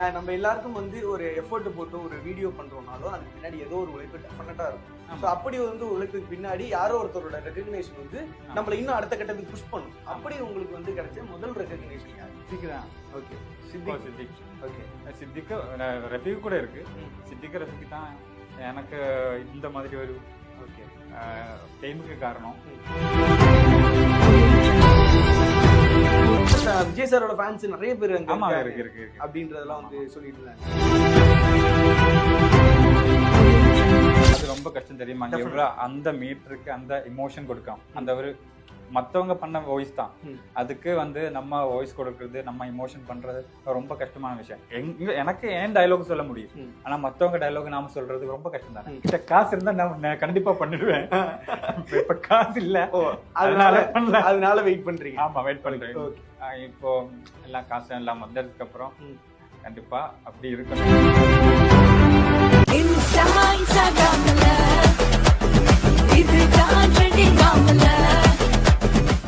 நம்ம எல்லாருக்கும் வந்து ஒரு எஃபோர்ட் போட்டு ஒரு வீடியோ பண்றோம்னாலும் அதுக்கு பின்னாடி ஏதோ ஒரு உழைப்பு டெஃபினட்டா இருக்கும். ஸோ அப்படி வந்து உழைப்புக்கு பின்னாடி யாரோ ஒருத்தரோட ரெகக்னேஷன் வந்து நம்மள இன்னும் அடுத்த கட்டத்துக்கு புஷ் பண்ணும். அப்படி உங்களுக்கு வந்து கிடைச்ச முதல் ரெகக்னேஷன் யாரு? சித்திக் தான். ஓகே, சித்திக். ஓகே, சித்திக்கு ரஃபீக் கூட இருக்கு. சித்திக்கு ரஃபீக் தான் எனக்கு இந்த மாதிரி ஒரு ஓகே டைமுக்கு காரணம். விஜய் சாரோட ஃபேன்ஸ் நிறைய பேர் அங்க ஆமா இருக்காங்க இருக்கு அப்படின்றதெல்லாம் வந்து சொல்லிட்டு இருந்தாங்க. அது ரொம்ப கஷ்டம் தெரியுமா? எவ்வளவு அந்த மீட்டருக்கு அந்த இமோஷன் கொடுக்கும். அந்த ஒரு மத்தவங்க பண்ண வாய்ஸ் தான், அதுக்கு வந்து நம்ம வாய்ஸ் கொடுக்கறது, நம்ம இமோஷன் பண்றது ரொம்ப கஷ்டமான விஷயம். எனக்கு ஏன் டயலாக் சொல்ல முடியும், ஆனா மத்தவங்க டயலாக் நாம சொல்றது ரொம்ப கஷ்டம் தான். கிட்ட காசு இருந்தா நான் கண்டிப்பா பண்ணிடுவேன். இப்ப காசு இல்ல, அதனால வெயிட் பண்றீங்க. ஆமா வெயிட் பண்றேன். இப்போ எல்லாம் காசு எல்லாம் வந்ததுக்கு அப்புறம் கண்டிப்பா அப்படி இருக்கணும்.